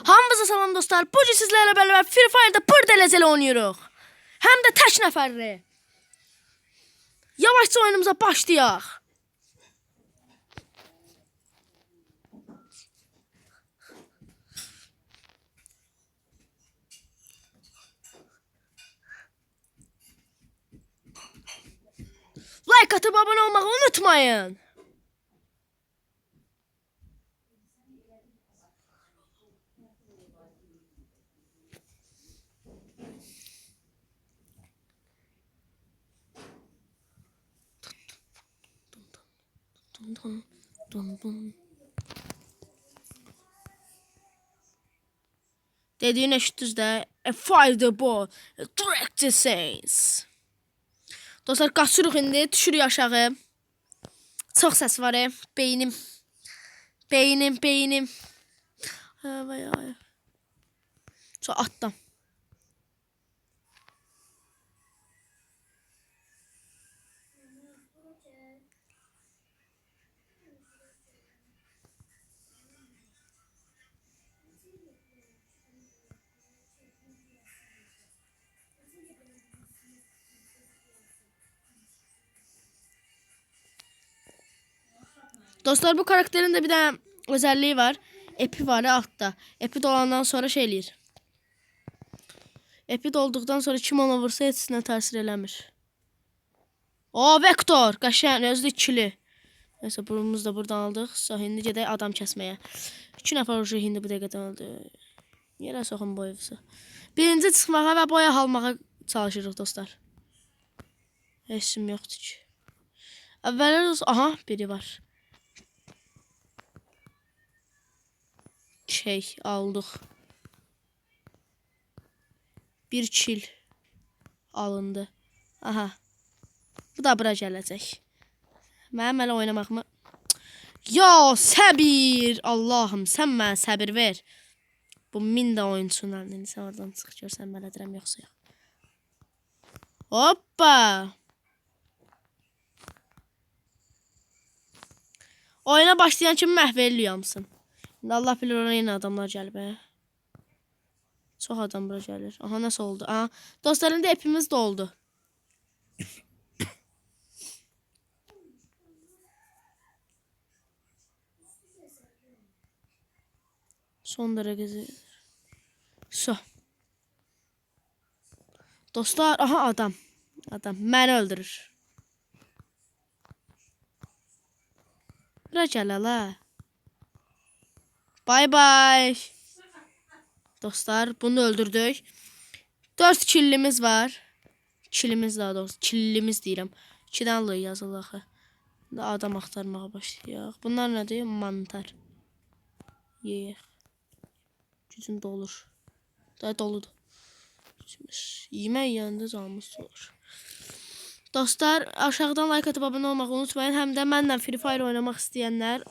Hamınıza salam dostlar. Bugün sizlerle beraber Free Fire'da pır dereceli oynuyoruz. Hem de tek nəfərli. Yavaşça oyunumuza başlayaq. Like atıp abone olmayı unutmayın. Dediğin eşitdiniz də. A fireball. Direct the sense. Dostlar qaçırıq indi. Düşürük aşağı. Çox səs var. Beynim. Beynim. Ay. Sonra atdım. Dostlar bu karakterin de bir de özelliği var. Epi var ya altta. Epi dolandan sonra şey eləyir. Epi dolduktan sonra kim ona vursa heç nə təsir eləmir. O Vektor. Qəşəng özü ikili. Neyse burnumuzu da buradan aldıq. Şimdi gedək adam kəsməyə. 2 nəfər ucu hindi bu dəqiqədən aldı. Yerə soxun boyusu. Birinci çıxmağa və boya almağa çalışırıq dostlar. Heç yoxdur ki. Əvvəllər aha biri var. Aldık. Bir kill alındı. Aha. Bu da bura gələcək. Mənim elə oynamaq mı? Ya səbir. Allahım sən mənə səbir ver. Bu min də oyunçunun əlini sən oradan çıx görsən mən edirəm yoxsa yox. Hoppa. Oyuna başlayan kimi məhv eləyəmsin. Allah bilir oraya yine adamlar gəlib. Çox adam bura gəlir. Aha nasıl oldu? Aha dostların da hepimiz doldu. Son derece. So. Dostlar aha adam. Adam məni öldürür. Bura gəl ala. Bye bye. Dostlar bunu öldürdük. 4 killimiz var. Killimiz daha doğrusu. Killimiz deyirəm. 2-dən L yazılır axı. Adam axtarmağa başlayaq. Bunlar nədir? Mantar. Yeyək. Gücün dolur. Daha doludur. Yemək yeyəndə canımız olur. Dostlar aşağıdan like atıp abone olmayı unutmayın. Həm də mənlə Free Fire oynamaq istəyənlər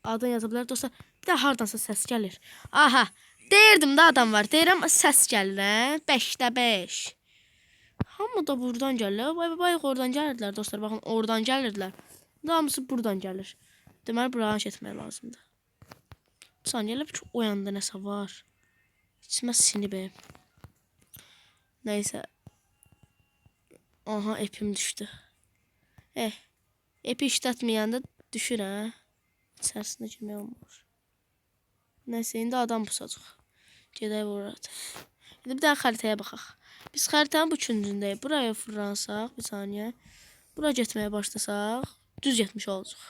adını yazabilir. Dostlar bir də hardansa səs gəlir. Aha. Deyirdim də adam var. Deyirəm səs gəlir. 5'də 5. Hamı da buradan gəlir. Bayıq oradan gəlirdilər dostlar. Baxın oradan gəlirdilər. Hamısı buradan gəlir. Deməli buradan getmək lazımdır. Saniyələ bir o yanda nəsə var. İçmə sinib. Neyse. Aha epim düştü. Epi işlətməyəndə düşür hə. İçərisində girmək olmur. Neyse indi adam pusacaq. Gedək vuraq. İndi bir dənə xəritəyə baxaq. Biz xəritənin bu küncündəyik. Buraya fırlansaq bir saniyə. Buraya getməyə başlasaq düz getmiş olacaq.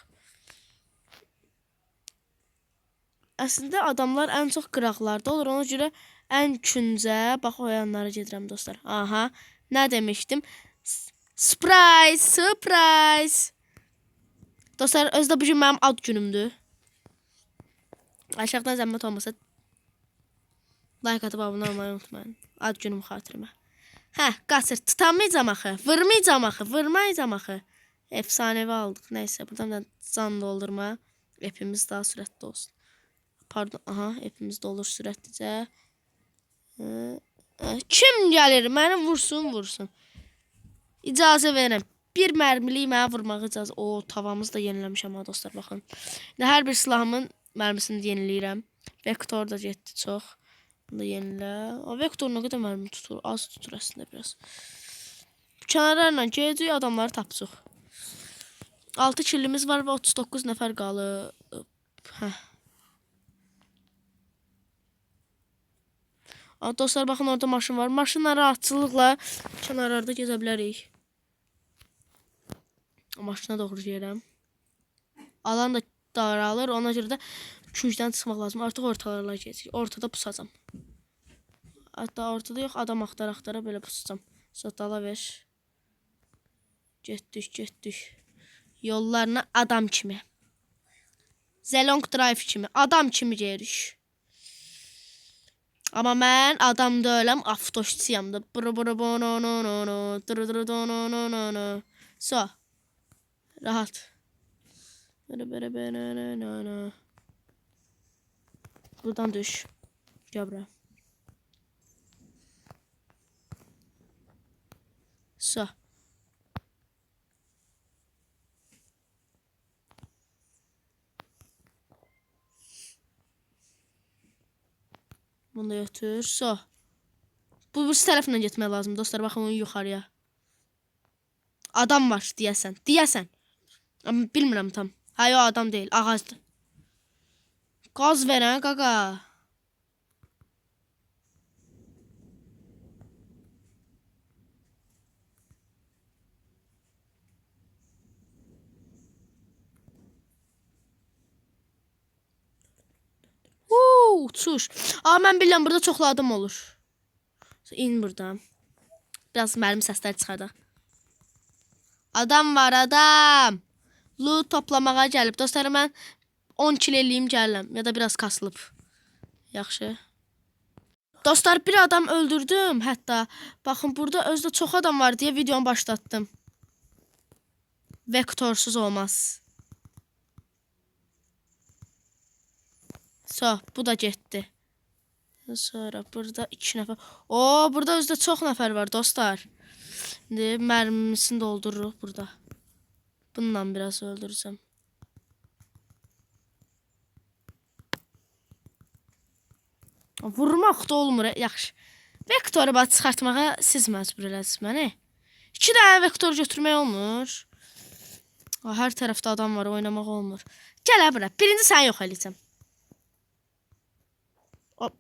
Əslində adamlar ən çox qıraqlarda olur. Ona görə ən küncə bax o yanlara gedirəm dostlar. Aha. Nə demişdim? Surprise. Dostlar özdə bugün mənim ad günümdür. Aşağıdan zəhmət olmasa like atıp abone olmayı unutmayın. Ad günüm xatirimə. Qaçır. Tutamayacam axı. Vurmayacam axı. Efsanevi aldık. Neyse buradan da can doldurma. Hepimiz daha sürətli olsun. Pardon. Aha hepimiz dolur sürətlicə. Kim gəlir? Məni vursun. İcazə verin. Bir mərmiliyi mənə vurmağa icazə. O tavamızı da yeniləmişəm ha dostlar baxın. Hər bir silahımın mərmisini yeniləyirəm. Vektor da getdi çox. Bunu da yenilə. O vektor nə qədər mərmi tutur? Az tutur əslində biraz. Kənarlarla gedəcək, adamları tapacaq. 6 killimiz var və 39 nəfər qalıb. Hə. Dostlar baxın orada maşın var. Maşınla rahatçılıqla kənarlarda gezə bilərik. Maşına doğru gəlirəm. Alan da daralır. Ona görə də küncdən çıxmaq lazım. Artıq ortalarla keçir. Ortada pusacam. Hatta ortada yox, adam axtara belə pusacam. Sotala ver. Getdik. Yollarına adam kimi. Zelong Drive kimi. Adam kimi gedirik. Amma mən adam deyiləm, avtoşçıyam da. So. Rahat. Buradan düş. Gel buraya. So. Bunu da götür. So. Bu birisi tərəfindən getmək lazım dostlar. Baxın onu yuxarıya. Adam var deyəsən. Amma bilmirəm tam. Hayır, o adam değil. Ağacdır. Gaz verən qaqa. Uçuş. Mən bilirəm burada çoxlu adam olur. İn buradan. Biraz mənim səslər çıxardaq. Adam var, adam. Loot toplamağa gəlib. Dostlar, mən 10 kill eləyim gəlirəm. Ya da biraz kasılıb. Yaxşı. Dostlar, bir adam öldürdüm hətta. Baxın, burada özdə çox adam var deyə videonu başlatdım. Vektorsuz olmaz. So, bu da getdi. Sonra burada 2 nəfər. Burada özdə çox nəfər var dostlar. İndi mərmisini doldururuq burada. Bununla biraz öldürəcəm. Vurmaq da olmur. Yaxşı. Vektoru çıxartmağa siz məcbur elədiniz məni. 2 dənə vektor götürmək olmur. Hər tərəfdə adam var, oynamaq olmur. Gəl bura. Birinci sən yox eləyəcəm.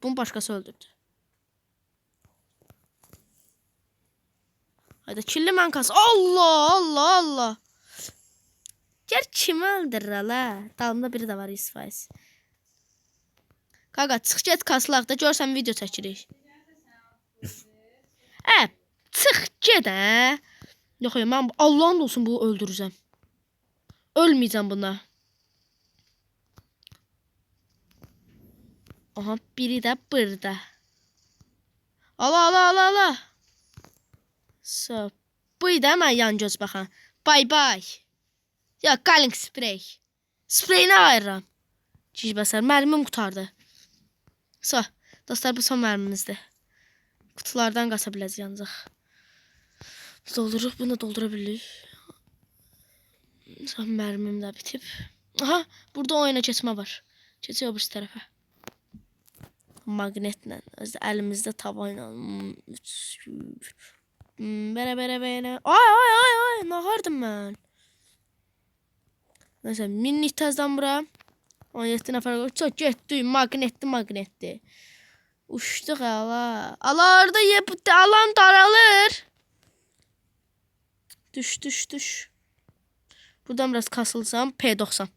Bunu başqası öldürdü. Hayda, killi mən kas. Allah. Gər kimi öldürür la? Dalımda biri də var 100%. Qaqa, çıx get kaslaq da görsən video çəkirik. Çıx get hə. Yox, mən Allah'ın olsun bu öldürəcəm. Ölməyəcəm buna. Aha, biri də burada. Ala. So, bu da mən yan göz baxan. Bay. Ya, qalink sprey. Spreyini ayırıram. Cicbəsər, mərmim qutardı. So, dostlar, bu son mərmimizdir. Kutulardan qaça biləcək ancaq. Dolduruq, bunu doldura bilirik. Son mərmim də bitib. Aha, burada oyuna keçmə var. Keçək o birisi tərəfə. Magnetlə, əlimizdə tabayla. Belə. Ay, nağardım mən. Neyse, minik təzdən bura. 17 nəfər qalır. Getdik, magnetli. Uçduq ala. Ala, orada alan daralır. Düş. Buradan biraz kasılsam. P90.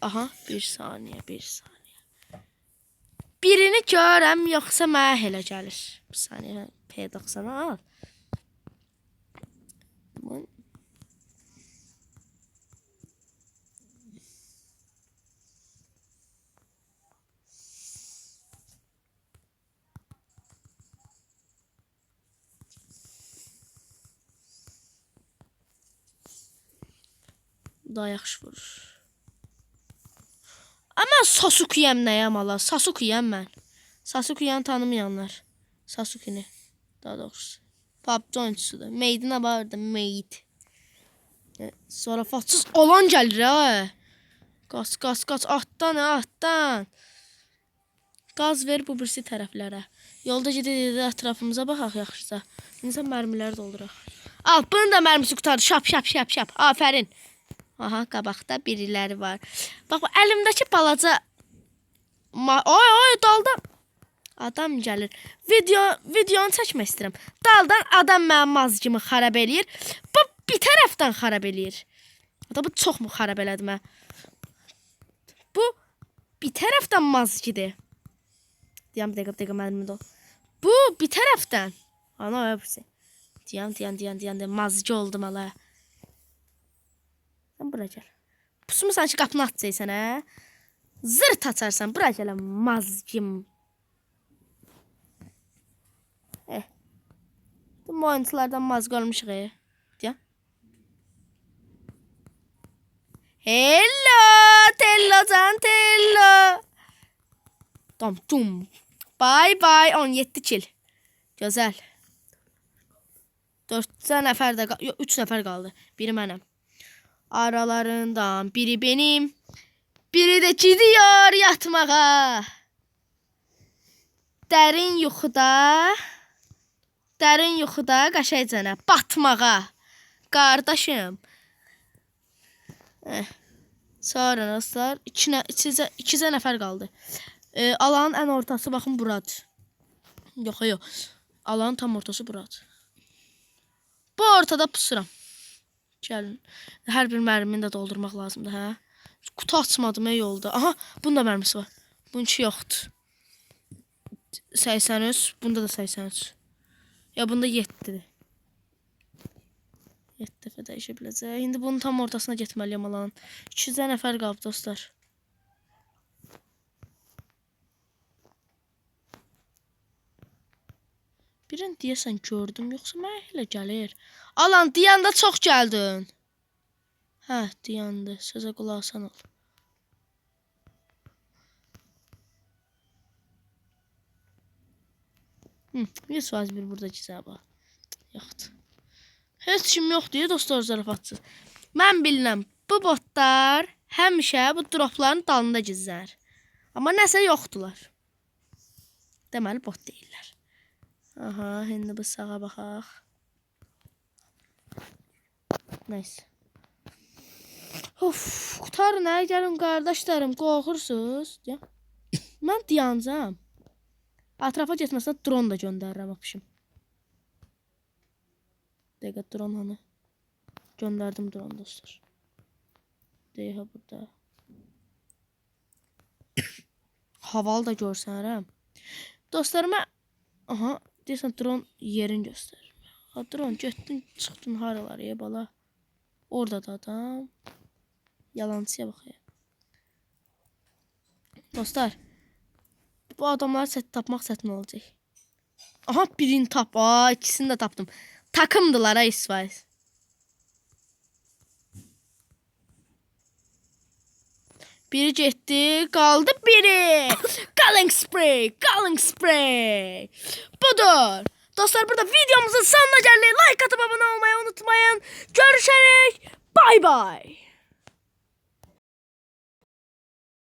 Aha, bir saniye. Birini görəm, yoxsa mənə elə gəlir. Bir saniye, P90'ı al. Daha yaxşı vurur. Ama Sasukiyəm nəyəm ala? Sasukiyəm mən. Sasukiyanı tanımayanlar. Sasukini. Daha doğrusu. PUBG oyuncusudur. Made'ine vardı. Made. Sonra fatsız olan gəlir ha. Qaz, qaz, qaz. Atdan, atdan. Qaz ver bu birisi tərəflərə. Yolda gedə ətrafımıza baxaq yaxşısa. İnsan mərmiləri dolduraq. Al, bunun da mərmisi qutardı. Şap, şap, şap, şap. Afərin. Aha, qabaqda biriləri var. Bax, bu əlimdəki balaca... Oy, oy, daldan. Adam gəlir. Videonu çəkmək istəyirəm. Daldan adam mənim mazgımı xarab eləyir. Bu bir tərəfdən xarab eləyir. Bu çox mu xarab elədi mən? Bu bir tərəfdən mazgidir. Deyəm, bir dəqiqə mənim də. Bu bir tərəfdən. Ana, öpüsü. Deyəm, mazgi oldum ala. Sən bura gəl. Pusumu sanki qapını açacaqsan, hə? Zırt açarsan, bura gələm mazgim. Bu oyunculardan mazgı olmuşuq, deyəm. Hello, Tello can, Tello. Tom. Bye bye 17 kil. Gözəl. 4 nəfər də qaldı. 3 nəfər qaldı. Biri mənəm. Aralarından biri benim. Biri də gidiyor yatmağa. Dərin yuxuda qaşaycana batmağa. Qardaşım. Sonra dostlar 2 nəfər qaldı. Alanın ən ortası baxın buradır. Yox. Alanın tam ortası buradır. Bu ortada pusuram. Gəlin. Hər bir mərmini də doldurmaq lazımdır, hə? Kutu açmadım yolda. Aha, bunda mərmisi var. Bunun ki yoxdur. 83, bunda da 83. Ya bunda 7-dir. 7 dəfə dəyişə biləcək. İndi bunun tam ortasına getməliyəm alanın. 200 nəfər qalıb dostlar. Birini deyəsən gördüm, yoxsa mənə elə gəlir. Alan, deyəndə çox gəldin. Hə, deyəndə. Sözə qulaq asan ol. Yüz faiz bir burada gizəbə. Yoxdur. Heç kim yoxdur, dostlar, zarafatsız. Mən bilirəm, bu botlar həmişə bu dropların dalında gizlənir. Amma nəsə yoxdular. Deməli, bot deyirlər. Aha, indi bu sağa baxaq. Neyse. Of, qutarın, gəlin qardaşlarım, qorxursuz. Mən dayanacağam. Ətrafa getməsinə drone da göndərirəm, apışım. Dəqiqə, drone hanı? Göndərdim drone, dostlar. Deyək, burada. Havalı da görsənərəm. Dostlarıma, aha, deyəsən drone yerin göstərir. Ha, drone getdin, çıxdın haraları, bala. Orada da adam. Yalancıya baxayım. Dostlar, bu adamları tapmaq çətin olacaq. Aha, birini tap. İkisini də tapdım. Takımdılar, İsvaiz. Biri getdi, qaldı biri. Calling spray. Budur. Dostlar, burada videomuzun sonuna gəldik. Like atıp abone olmayı unutmayın. Görüşərək. Bye bye.